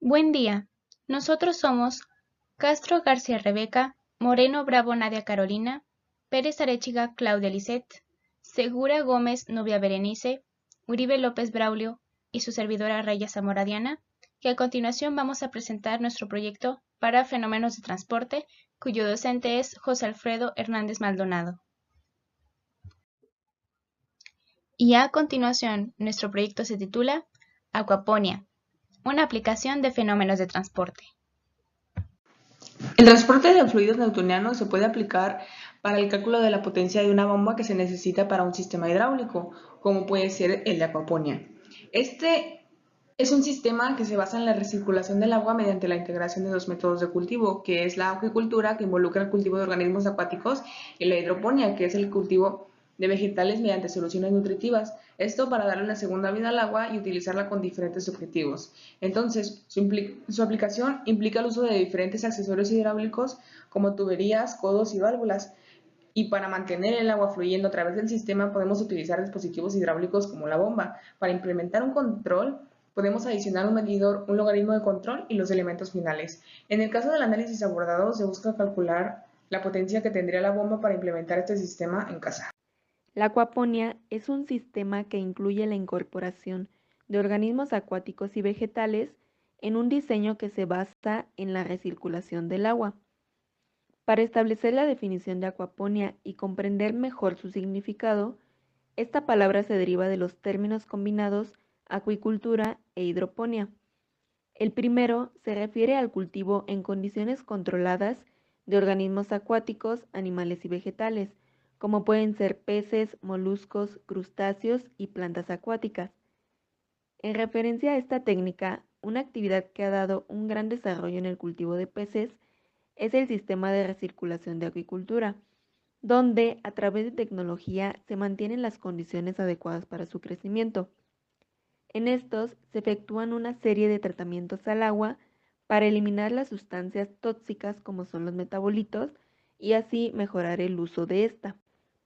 Buen día. Nosotros somos Castro García Rebeca, Moreno Bravo Nadia Carolina, Pérez Arechiga Claudia Lisette, Segura Gómez Nubia Berenice, Uribe López Braulio y su servidora Raya Zamora Diana, que a continuación vamos a presentar nuestro proyecto para fenómenos de transporte, cuyo docente es José Alfredo Hernández Maldonado. Y a continuación, nuestro proyecto se titula Aquaponia, una aplicación de fenómenos de transporte. El transporte de fluidos newtonianos se puede aplicar para el cálculo de la potencia de una bomba que se necesita para un sistema hidráulico, como puede ser el de Aquaponia. Este es un sistema que se basa en la recirculación del agua mediante la integración de dos métodos de cultivo, que es la acuicultura, que involucra el cultivo de organismos acuáticos, y la hidroponía, que es el cultivo de vegetales mediante soluciones nutritivas. Esto para darle una segunda vida al agua y utilizarla con diferentes objetivos. Entonces, su aplicación implica el uso de diferentes accesorios hidráulicos como tuberías, codos y válvulas. Y para mantener el agua fluyendo a través del sistema podemos utilizar dispositivos hidráulicos como la bomba. Para implementar un control podemos adicionar un medidor, un logaritmo de control y los elementos finales. En el caso del análisis abordado se busca calcular la potencia que tendría la bomba para implementar este sistema en casa. La acuaponía es un sistema que incluye la incorporación de organismos acuáticos y vegetales en un diseño que se basa en la recirculación del agua. Para establecer la definición de acuaponía y comprender mejor su significado, esta palabra se deriva de los términos combinados acuicultura e hidroponía. El primero se refiere al cultivo en condiciones controladas de organismos acuáticos, animales y vegetales, como pueden ser peces, moluscos, crustáceos y plantas acuáticas. En referencia a esta técnica, una actividad que ha dado un gran desarrollo en el cultivo de peces es el sistema de recirculación de acuicultura, donde a través de tecnología se mantienen las condiciones adecuadas para su crecimiento. En estos se efectúan una serie de tratamientos al agua para eliminar las sustancias tóxicas como son los metabolitos y así mejorar el uso de esta.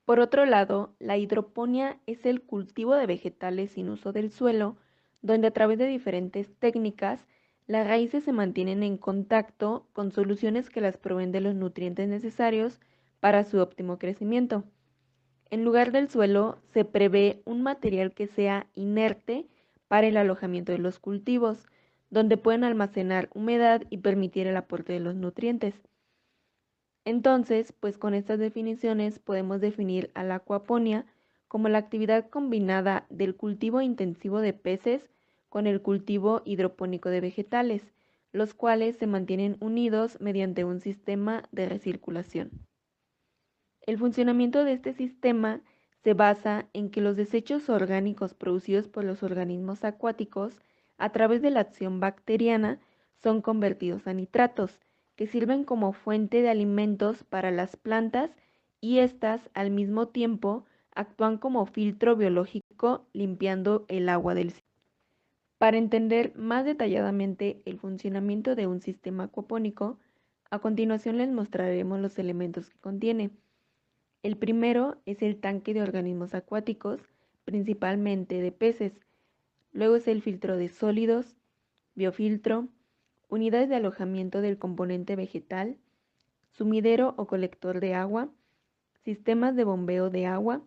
Por otro lado, la hidroponía es el cultivo de vegetales sin uso del suelo, donde a través de diferentes técnicas las raíces se mantienen en contacto con soluciones que las proveen de los nutrientes necesarios para su óptimo crecimiento. En lugar del suelo, se prevé un material que sea inerte para el alojamiento de los cultivos, donde pueden almacenar humedad y permitir el aporte de los nutrientes. Entonces, pues con estas definiciones podemos definir a la acuaponía como la actividad combinada del cultivo intensivo de peces con el cultivo hidropónico de vegetales, los cuales se mantienen unidos mediante un sistema de recirculación. El funcionamiento de este sistema se basa en que los desechos orgánicos producidos por los organismos acuáticos a través de la acción bacteriana son convertidos a nitratos, que sirven como fuente de alimentos para las plantas y éstas al mismo tiempo actúan como filtro biológico limpiando el agua del sistema. Para entender más detalladamente el funcionamiento de un sistema acuapónico, a continuación les mostraremos los elementos que contiene. El primero es el tanque de organismos acuáticos, principalmente de peces. Luego es el filtro de sólidos, biofiltro, unidades de alojamiento del componente vegetal, sumidero o colector de agua, sistemas de bombeo de agua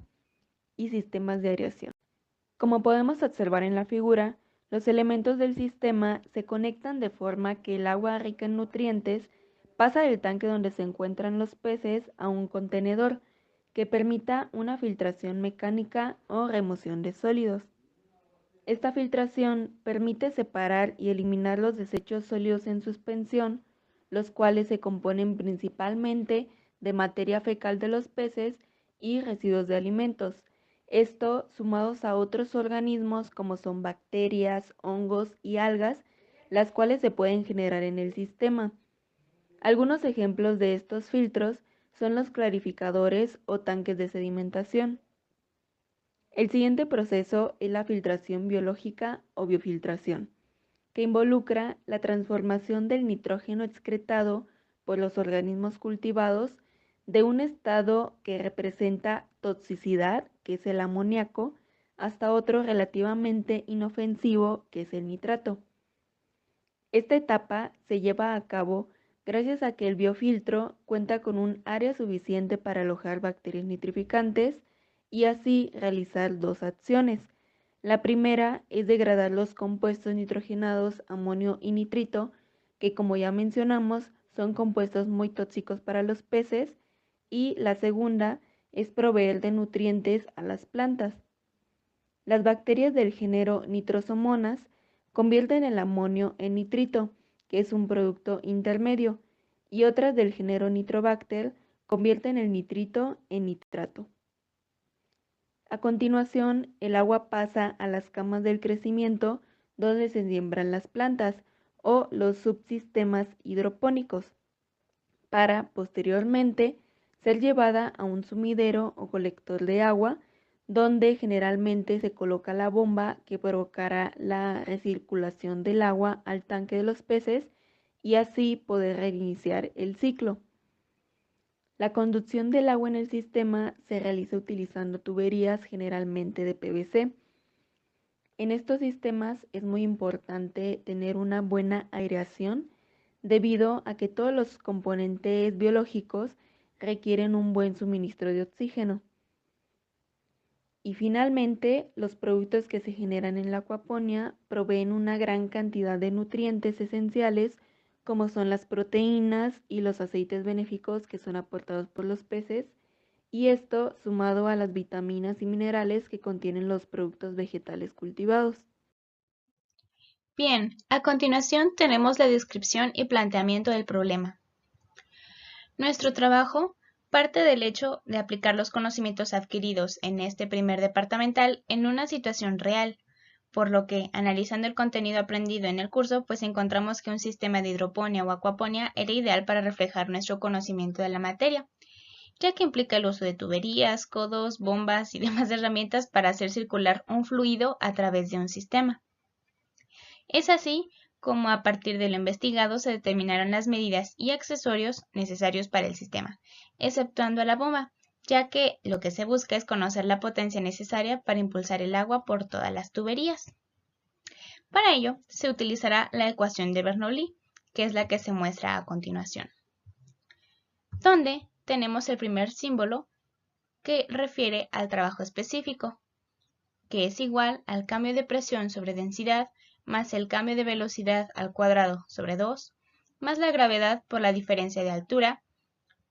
y sistemas de aireación. Como podemos observar en la figura, los elementos del sistema se conectan de forma que el agua rica en nutrientes pasa del tanque donde se encuentran los peces a un contenedor que permita una filtración mecánica o remoción de sólidos. Esta filtración permite separar y eliminar los desechos sólidos en suspensión, los cuales se componen principalmente de materia fecal de los peces y residuos de alimentos. Esto sumados a otros organismos como son bacterias, hongos y algas, las cuales se pueden generar en el sistema. Algunos ejemplos de estos filtros son los clarificadores o tanques de sedimentación. El siguiente proceso es la filtración biológica o biofiltración, que involucra la transformación del nitrógeno excretado por los organismos cultivados de un estado que representa toxicidad, que es el amoníaco, hasta otro relativamente inofensivo, que es el nitrato. Esta etapa se lleva a cabo gracias a que el biofiltro cuenta con un área suficiente para alojar bacterias nitrificantes y así realizar dos acciones. La primera es degradar los compuestos nitrogenados amonio y nitrito, que como ya mencionamos son compuestos muy tóxicos para los peces, y la segunda es proveer de nutrientes a las plantas. Las bacterias del género Nitrosomonas convierten el amonio en nitrito, que es un producto intermedio, y otras del género Nitrobacter convierten el nitrito en nitrato. A continuación, el agua pasa a las camas del crecimiento donde se siembran las plantas o los subsistemas hidropónicos, para posteriormente ser llevada a un sumidero o colector de agua, donde generalmente se coloca la bomba que provocará la recirculación del agua al tanque de los peces y así poder reiniciar el ciclo. La conducción del agua en el sistema se realiza utilizando tuberías generalmente de PVC. En estos sistemas es muy importante tener una buena aireación debido a que todos los componentes biológicos requieren un buen suministro de oxígeno. Y finalmente, los productos que se generan en la acuaponía proveen una gran cantidad de nutrientes esenciales como son las proteínas y los aceites benéficos que son aportados por los peces, y esto sumado a las vitaminas y minerales que contienen los productos vegetales cultivados. Bien, a continuación tenemos la descripción y planteamiento del problema. Nuestro trabajo parte del hecho de aplicar los conocimientos adquiridos en este primer departamental en una situación real, por lo que, analizando el contenido aprendido en el curso, pues encontramos que un sistema de hidroponía o acuaponía era ideal para reflejar nuestro conocimiento de la materia, ya que implica el uso de tuberías, codos, bombas y demás herramientas para hacer circular un fluido a través de un sistema. Es así como a partir de lo investigado se determinaron las medidas y accesorios necesarios para el sistema, exceptuando a la bomba, ya que lo que se busca es conocer la potencia necesaria para impulsar el agua por todas las tuberías. Para ello, se utilizará la ecuación de Bernoulli, que es la que se muestra a continuación, donde tenemos el primer símbolo que refiere al trabajo específico, que es igual al cambio de presión sobre densidad más el cambio de velocidad al cuadrado sobre 2, más la gravedad por la diferencia de altura,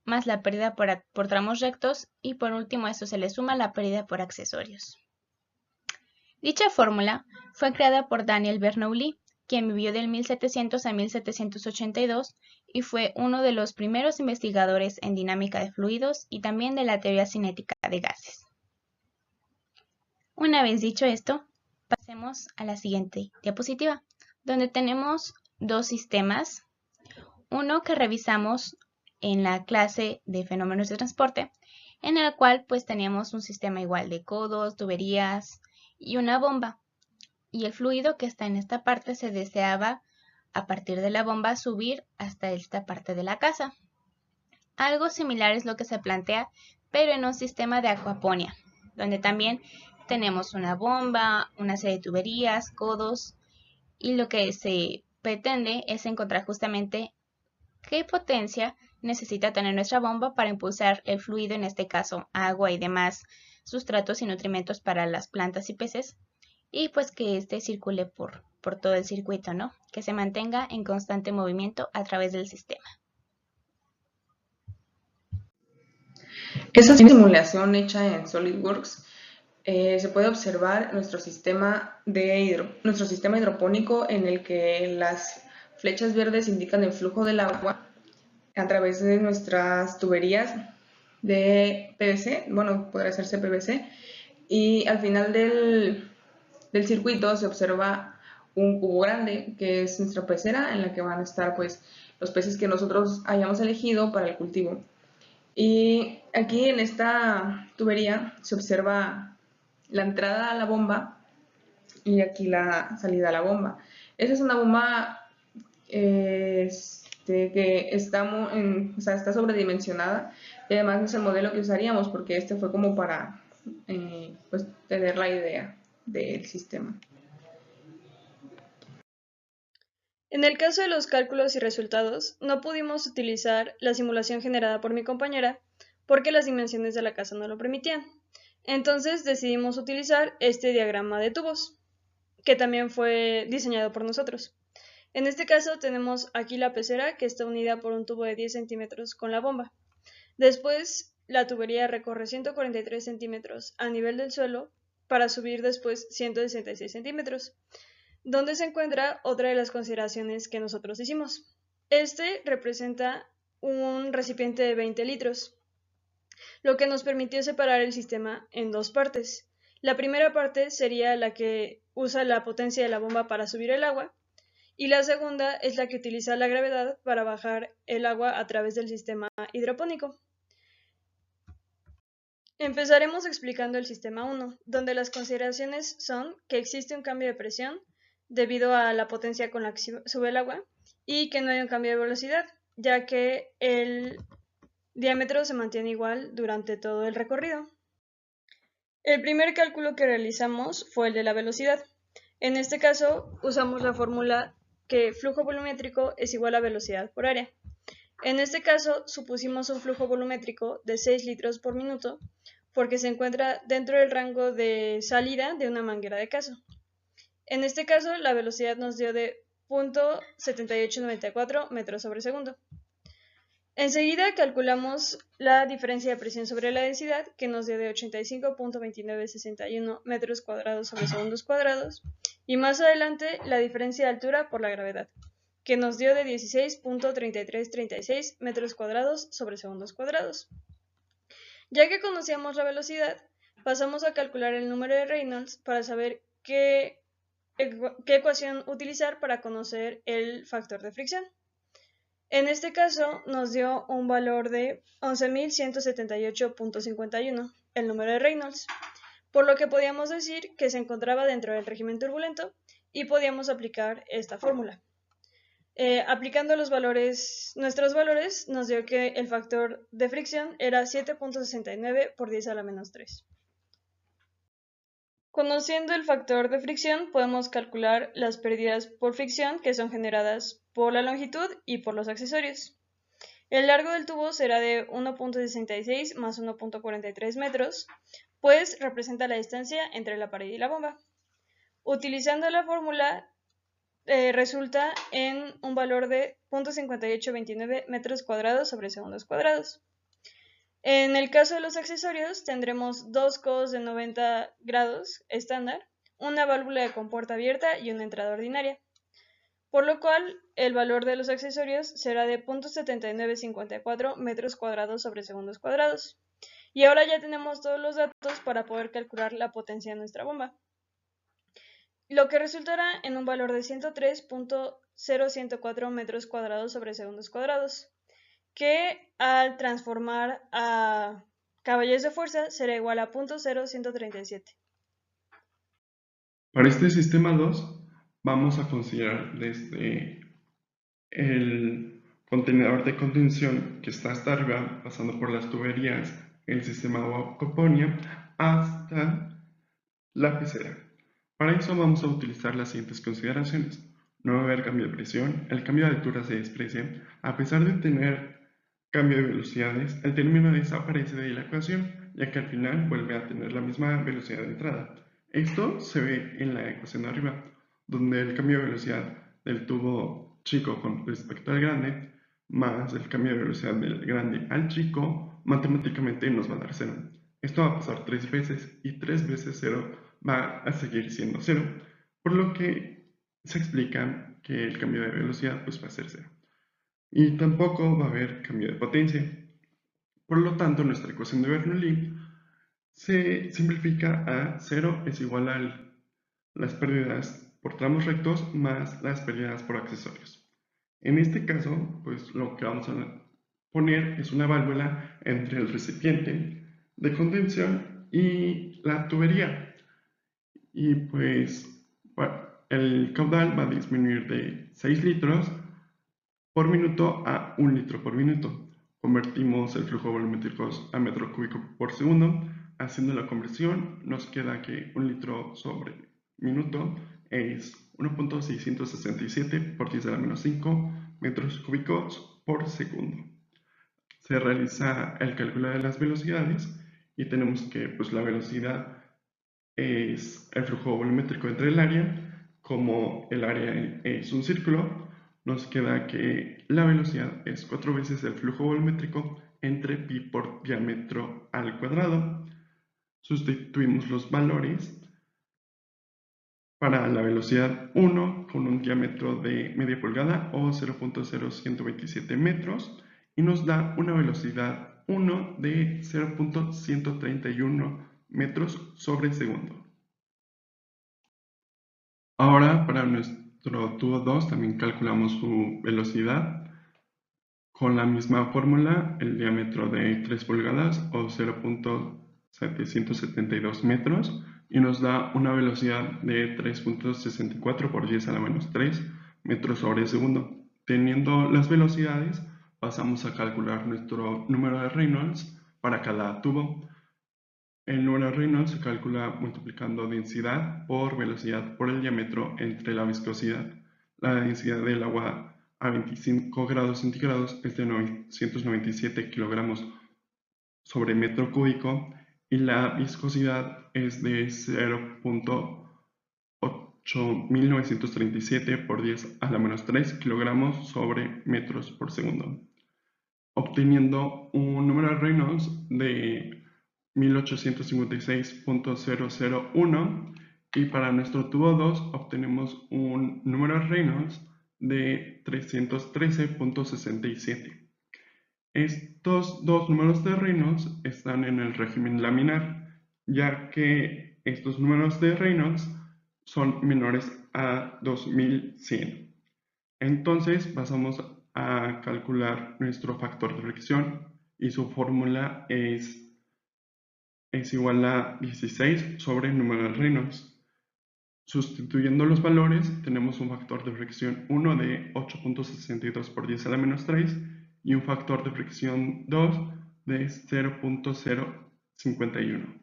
más la pérdida por tramos rectos, y por último a esto se le suma la pérdida por accesorios. Dicha fórmula fue creada por Daniel Bernoulli, quien vivió del 1700 a 1782 y fue uno de los primeros investigadores en dinámica de fluidos y también de la teoría cinética de gases. Una vez dicho esto, pasemos a la siguiente diapositiva, donde tenemos dos sistemas, uno que revisamos en la clase de fenómenos de transporte, en el cual pues teníamos un sistema igual de codos, tuberías y una bomba, y el fluido que está en esta parte se deseaba a partir de la bomba subir hasta esta parte de la casa. Algo similar es lo que se plantea, pero en un sistema de acuaponía, donde también tenemos una bomba, una serie de tuberías, codos, y lo que se pretende es encontrar justamente qué potencia necesita tener nuestra bomba para impulsar el fluido, en este caso agua y demás sustratos y nutrimentos para las plantas y peces, y pues que éste circule por todo el circuito, ¿no? Que se mantenga en constante movimiento a través del sistema. Esa simulación hecha en SolidWorks se puede observar nuestro sistema hidropónico, en el que las flechas verdes indican el flujo del agua a través de nuestras tuberías de PVC, bueno, podría hacerse PVC, y al final del circuito se observa un cubo grande, que es nuestra pecera, en la que van a estar pues los peces que nosotros hayamos elegido para el cultivo. Y aquí en esta tubería se observa la entrada a la bomba y aquí la salida a la bomba. Esa es una bomba que está sobredimensionada, y además no es el modelo que usaríamos, porque este fue como para pues, tener la idea del sistema. En el caso de los cálculos y resultados, no pudimos utilizar la simulación generada por mi compañera porque las dimensiones de la casa no lo permitían. Entonces decidimos utilizar este diagrama de tubos, que también fue diseñado por nosotros. En este caso tenemos aquí la pecera, que está unida por un tubo de 10 centímetros con la bomba. Después, la tubería recorre 143 centímetros a nivel del suelo para subir después 166 centímetros, donde se encuentra otra de las consideraciones que nosotros hicimos. Este representa un recipiente de 20 litros, lo que nos permitió separar el sistema en dos partes. La primera parte sería la que usa la potencia de la bomba para subir el agua, y la segunda es la que utiliza la gravedad para bajar el agua a través del sistema hidropónico. Empezaremos explicando el sistema 1, donde las consideraciones son que existe un cambio de presión debido a la potencia con la que sube el agua y que no hay un cambio de velocidad, ya que el diámetro se mantiene igual durante todo el recorrido. El primer cálculo que realizamos fue el de la velocidad. En este caso, usamos la fórmula que flujo volumétrico es igual a velocidad por área. En este caso, supusimos un flujo volumétrico de 6 litros por minuto porque se encuentra dentro del rango de salida de una manguera de caso. En este caso, la velocidad nos dio de 0.7894 metros sobre segundo. Enseguida calculamos la diferencia de presión sobre la densidad, que nos dio de 85.2961 metros cuadrados sobre segundos cuadrados, y más adelante la diferencia de altura por la gravedad, que nos dio de 16.3336 metros cuadrados sobre segundos cuadrados. Ya que conocíamos la velocidad, pasamos a calcular el número de Reynolds para saber qué ecuación utilizar para conocer el factor de fricción. En este caso nos dio un valor de 11.178.51, el número de Reynolds, por lo que podíamos decir que se encontraba dentro del régimen turbulento y podíamos aplicar esta fórmula. Aplicando nuestros valores, nos dio que el factor de fricción era 7.69 por 10 a la menos 3. Conociendo el factor de fricción, podemos calcular las pérdidas por fricción que son generadas por la longitud y por los accesorios. El largo del tubo será de 1.66 más 1.43 metros, pues representa la distancia entre la pared y la bomba. Utilizando la fórmula, resulta en un valor de 0.5829 metros cuadrados sobre segundos cuadrados. En el caso de los accesorios, tendremos dos codos de 90 grados estándar, una válvula de compuerta abierta y una entrada ordinaria, por lo cual el valor de los accesorios será de 0.7954 metros cuadrados sobre segundos cuadrados. Y ahora ya tenemos todos los datos para poder calcular la potencia de nuestra bomba, lo que resultará en un valor de 103.0104 metros cuadrados sobre segundos cuadrados, que al transformar a caballos de fuerza será igual a 0.0137. Para este sistema 2 vamos a considerar desde el contenedor de contención que está hasta arriba, pasando por las tuberías, el sistema de acuaponia, hasta la pecera. Para eso vamos a utilizar las siguientes consideraciones. No va a haber cambio de presión, el cambio de altura se desprecia. A pesar de tener cambio de velocidades, el término desaparece de la ecuación, ya que al final vuelve a tener la misma velocidad de entrada. Esto se ve en la ecuación de arriba, donde el cambio de velocidad del tubo chico con respecto al grande, más el cambio de velocidad del grande al chico, matemáticamente nos va a dar 0. Esto va a pasar 3 veces y 3 veces 0 va a seguir siendo 0, por lo que se explica que el cambio de velocidad pues va a ser 0. Y tampoco va a haber cambio de potencia. Por lo tanto, nuestra ecuación de Bernoulli se simplifica a 0 es igual a las pérdidas por tramos rectos más las pérdidas por accesorios. En este caso, pues lo que vamos a poner es una válvula entre el recipiente de contención y la tubería. Y pues el caudal va a disminuir de 6 litros por minuto a 1 litro por minuto. Convertimos el flujo volumétrico a metro cúbico por segundo. Haciendo la conversión nos queda que 1 litro sobre minuto es 1.667 por 10 a la menos 5 metros cúbicos por segundo. Se realiza el cálculo de las velocidades y tenemos que pues, la velocidad es el flujo volumétrico entre el área. Como el área es un círculo, nos queda que la velocidad es 4 veces el flujo volumétrico entre pi por diámetro al cuadrado. Sustituimos los valores para la velocidad 1 con un diámetro de media pulgada o 0.0127 metros y nos da una velocidad 1 de 0.131 metros sobre segundo. Ahora para nuestro tubo 2 también calculamos su velocidad con la misma fórmula, el diámetro de 3 pulgadas o 0.772 metros y nos da una velocidad de 3.64 por 10 a la menos 3 metros sobre segundo. Teniendo las velocidades, pasamos a calcular nuestro número de Reynolds para cada tubo. El número de Reynolds se calcula multiplicando densidad por velocidad por el diámetro entre la viscosidad. La densidad del agua a 25 grados centígrados es de 997 kilogramos sobre metro cúbico y la viscosidad es de 0.8937 por 10 a la menos 3 kilogramos sobre metros por segundo, obteniendo un número de Reynolds de 1856.001 y para nuestro tubo 2 obtenemos un número de Reynolds de 313.67. Estos dos números de Reynolds están en el régimen laminar, ya que estos números de Reynolds son menores a 2100. Entonces pasamos a calcular nuestro factor de fricción y su fórmula es igual a 16 sobre el número de Reynolds. Sustituyendo los valores, tenemos un factor de fricción 1 de 8.62 por 10 a la menos 3 y un factor de fricción 2 de 0.051.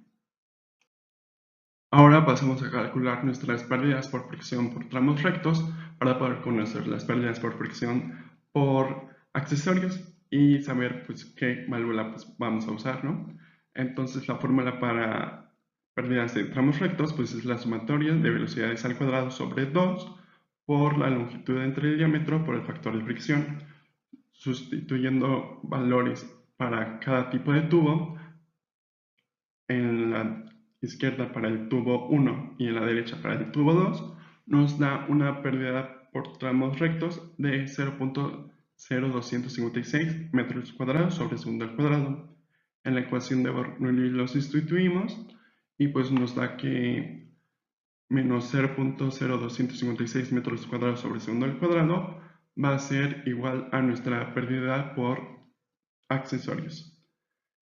Ahora pasamos a calcular nuestras pérdidas por fricción por tramos rectos para poder conocer las pérdidas por fricción por accesorios y saber pues, qué válvula pues, vamos a usar, ¿no? Entonces la fórmula para pérdidas de tramos rectos pues, es la sumatoria de velocidades al cuadrado sobre 2 por la longitud entre el diámetro por el factor de fricción. Sustituyendo valores para cada tipo de tubo, en la izquierda para el tubo 1 y en la derecha para el tubo 2, nos da una pérdida por tramos rectos de 0.0256 metros cuadrados sobre segundo al cuadrado. En la ecuación de Bernoulli lo sustituimos y pues nos da que menos 0.0256 metros cuadrados sobre segundo al cuadrado va a ser igual a nuestra pérdida por accesorios.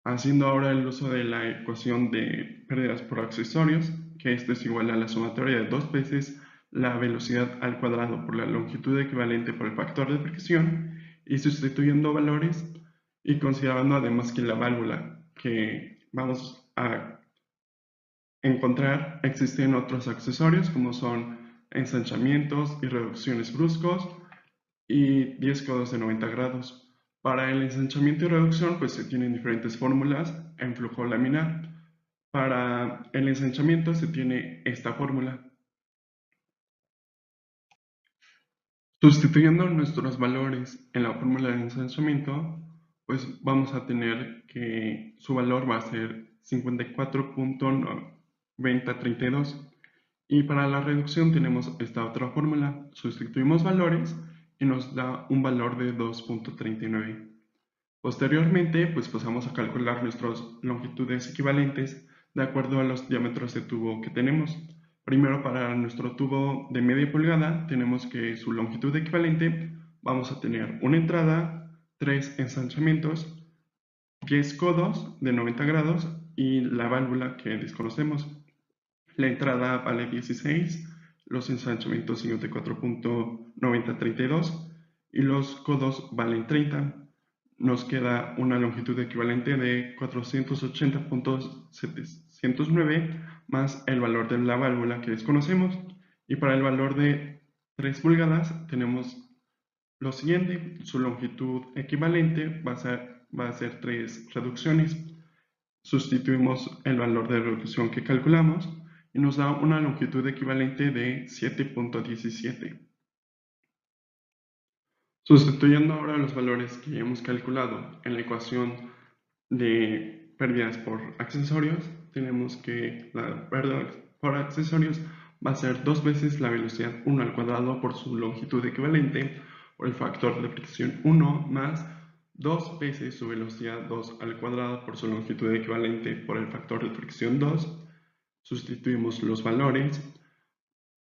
Haciendo ahora el uso de la ecuación de pérdidas por accesorios, que esto es igual a la sumatoria de 2 veces la velocidad al cuadrado por la longitud equivalente por el factor de fricción, y sustituyendo valores y considerando además que la válvula que vamos a encontrar existen otros accesorios como son ensanchamientos y reducciones bruscos y 10 codos de 90 grados. Para el ensanchamiento y reducción pues se tienen diferentes fórmulas en flujo laminar. Para el ensanchamiento se tiene esta fórmula. Sustituyendo nuestros valores en la fórmula de ensanchamiento, pues vamos a tener que su valor va a ser 54.9032 y para la reducción tenemos esta otra fórmula. Sustituimos valores y nos da un valor de 2.39. Posteriormente, pues pasamos a calcular nuestras longitudes equivalentes de acuerdo a los diámetros de tubo que tenemos. Primero, para nuestro tubo de media pulgada, tenemos que su longitud equivalente vamos a tener una entrada, 3 ensanchamientos, 10 codos de 90 grados y la válvula que desconocemos. La entrada vale 16, los ensanchamientos 54.9032 y los codos valen 30. Nos queda una longitud equivalente de 480.709 más el valor de la válvula que desconocemos, y para el valor de 3 pulgadas, tenemos lo siguiente: su longitud equivalente va a ser 3 reducciones. Sustituimos el valor de reducción que calculamos y nos da una longitud equivalente de 7.17. Sustituyendo ahora los valores que hemos calculado en la ecuación de pérdidas por accesorios, tenemos que la pérdida por accesorios va a ser 2 veces la velocidad 1 al cuadrado por su longitud equivalente por el factor de fricción 1 más 2 veces su velocidad 2 al cuadrado por su longitud equivalente por el factor de fricción 2. Sustituimos los valores,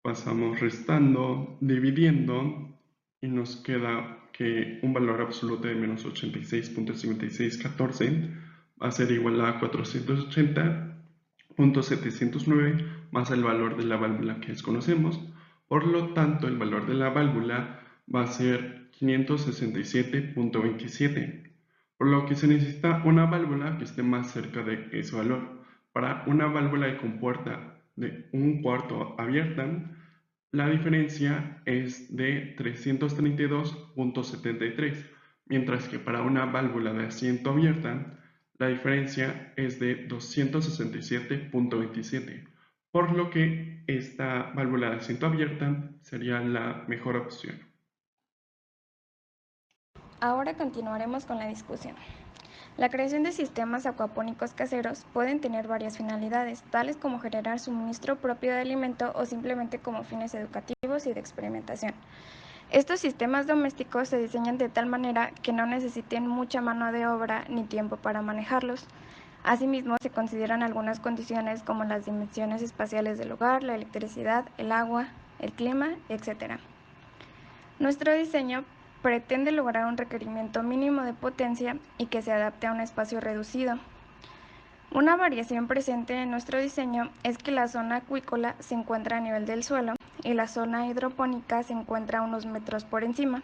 pasamos restando, dividiendo y nos queda que un valor absoluto de menos 86.5614 va a ser igual a 480.709 más el valor de la válvula que desconocemos. Por lo tanto, el valor de la válvula va a ser 567.27, por lo que se necesita una válvula que esté más cerca de ese valor. Para una válvula de compuerta de 1/4 abierta, la diferencia es de 332.73, mientras que para una válvula de asiento abierta, la diferencia es de 267.27, por lo que esta válvula de asiento abierta sería la mejor opción. Ahora continuaremos con la discusión. La creación de sistemas acuapónicos caseros pueden tener varias finalidades, tales como generar suministro propio de alimento o simplemente como fines educativos y de experimentación. Estos sistemas domésticos se diseñan de tal manera que no necesiten mucha mano de obra ni tiempo para manejarlos. Asimismo, se consideran algunas condiciones como las dimensiones espaciales del hogar, la electricidad, el agua, el clima, etc. Nuestro diseño pretende lograr un requerimiento mínimo de potencia y que se adapte a un espacio reducido. Una variación presente en nuestro diseño es que la zona acuícola se encuentra a nivel del suelo y la zona hidropónica se encuentra a unos metros por encima,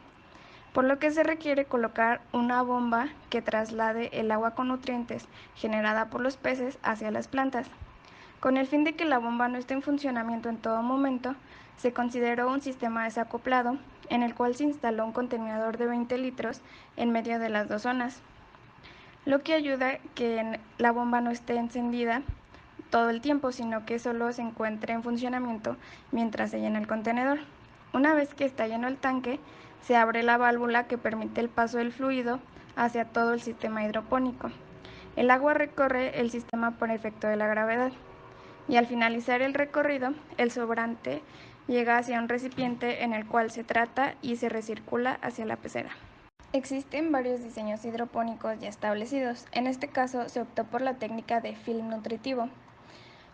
por lo que se requiere colocar una bomba que traslade el agua con nutrientes generada por los peces hacia las plantas. Con el fin de que la bomba no esté en funcionamiento en todo momento, se consideró un sistema desacoplado en el cual se instaló un contenedor de 20 litros en medio de las dos zonas, lo que ayuda a que la bomba no esté encendida todo el tiempo, sino que solo se encuentre en funcionamiento mientras se llena el contenedor. Una vez que está lleno el tanque, se abre la válvula que permite el paso del fluido hacia todo el sistema hidropónico. El agua recorre el sistema por efecto de la gravedad y al finalizar el recorrido, el sobrante llega hacia un recipiente en el cual se trata y se recircula hacia la pecera. Existen varios diseños hidropónicos ya establecidos. En este caso se optó por la técnica de film nutritivo,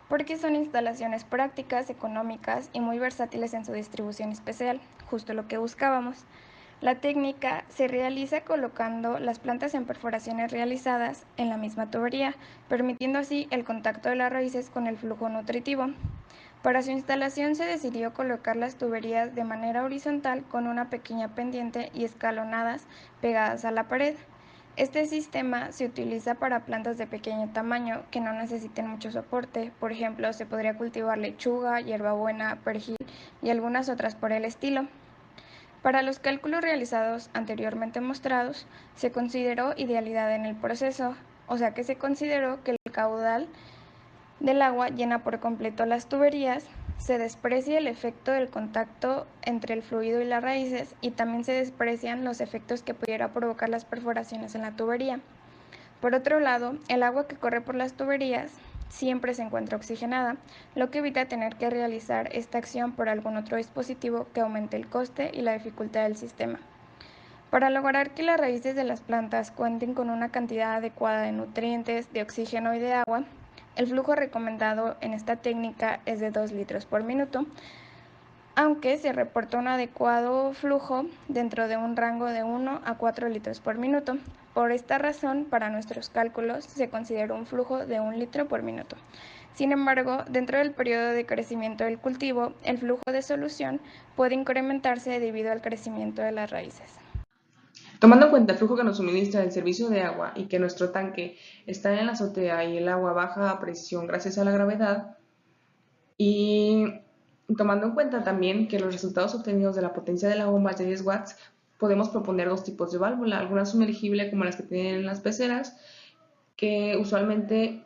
porque son instalaciones prácticas, económicas y muy versátiles en su distribución especial, justo lo que buscábamos. La técnica se realiza colocando las plantas en perforaciones realizadas en la misma tubería, permitiendo así el contacto de las raíces con el flujo nutritivo. Para su instalación se decidió colocar las tuberías de manera horizontal con una pequeña pendiente y escalonadas pegadas a la pared. Este sistema se utiliza para plantas de pequeño tamaño que no necesiten mucho soporte. Por ejemplo, se podría cultivar lechuga, hierbabuena, perejil y algunas otras por el estilo. Para los cálculos realizados anteriormente mostrados, se consideró idealidad en el proceso, o sea que se consideró que el caudal del agua llena por completo las tuberías, se desprecia el efecto del contacto entre el fluido y las raíces y también se desprecian los efectos que pudiera provocar las perforaciones en la tubería. Por otro lado, el agua que corre por las tuberías siempre se encuentra oxigenada, lo que evita tener que realizar esta acción por algún otro dispositivo que aumente el coste y la dificultad del sistema. Para lograr que las raíces de las plantas cuenten con una cantidad adecuada de nutrientes, de oxígeno y de agua, el flujo recomendado en esta técnica es de 2 litros por minuto, aunque se reporta un adecuado flujo dentro de un rango de 1 a 4 litros por minuto. Por esta razón, para nuestros cálculos se consideró un flujo de 1 litro por minuto. Sin embargo, dentro del periodo de crecimiento del cultivo, el flujo de solución puede incrementarse debido al crecimiento de las raíces. Tomando en cuenta el flujo que nos suministra el servicio de agua y que nuestro tanque está en la azotea y el agua baja a presión gracias a la gravedad, y Tomando en cuenta también que los resultados obtenidos de la potencia de la bomba es de 10 watts, podemos proponer dos tipos de válvula, alguna sumergible como las que tienen las peceras, que usualmente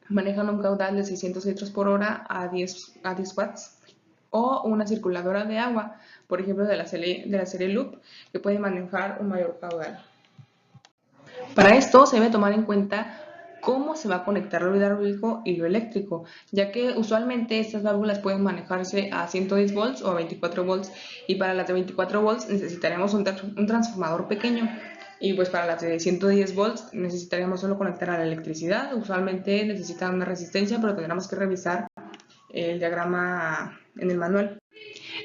manejan un caudal de 600 litros por hora a 10 watts, o una circuladora de agua, por ejemplo de la serie Loop, que puede manejar un mayor caudal. Para esto se debe tomar en cuenta cómo se va a conectar lo hidráulico y lo eléctrico, ya que usualmente estas válvulas pueden manejarse a 110 volts o a 24 volts, y para las de 24 volts necesitaremos un transformador pequeño, y pues para las de 110 volts necesitaríamos solo conectar a la electricidad. Usualmente necesitan una resistencia, pero tendremos que revisar el diagrama en el manual.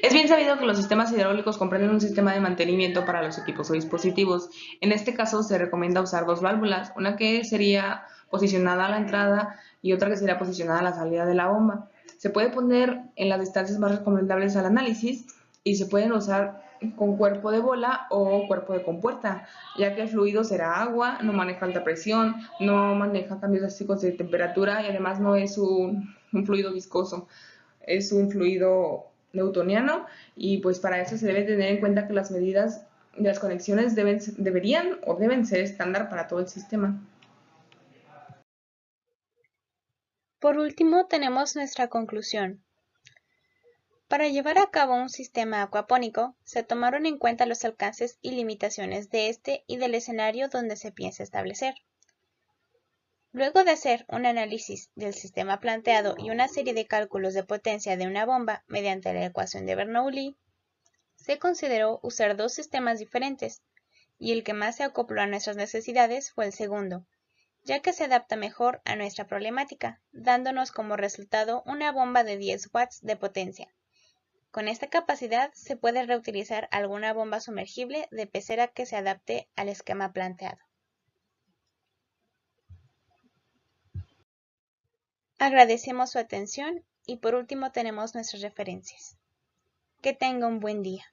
Es bien sabido que los sistemas hidráulicos comprenden un sistema de mantenimiento para los equipos o dispositivos. En este caso se recomienda usar dos válvulas, una que sería posicionada a la entrada y otra que sería posicionada a la salida de la bomba. Se puede poner en las distancias más recomendables al análisis y se pueden usar con cuerpo de bola o cuerpo de compuerta, ya que el fluido será agua, no maneja alta presión, no maneja cambios drásticos de temperatura y además no es un fluido viscoso, es un fluido newtoniano, y pues para eso se debe tener en cuenta que las medidas de las conexiones deben ser estándar para todo el sistema. Por último, tenemos nuestra conclusión. Para llevar a cabo un sistema acuapónico, se tomaron en cuenta los alcances y limitaciones de este y del escenario donde se piensa establecer. Luego de hacer un análisis del sistema planteado y una serie de cálculos de potencia de una bomba mediante la ecuación de Bernoulli, se consideró usar dos sistemas diferentes, y el que más se acopló a nuestras necesidades fue el segundo, ya que se adapta mejor a nuestra problemática, dándonos como resultado una bomba de 10 watts de potencia. Con esta capacidad se puede reutilizar alguna bomba sumergible de pecera que se adapte al esquema planteado. Agradecemos su atención y por último tenemos nuestras referencias. Que tenga un buen día.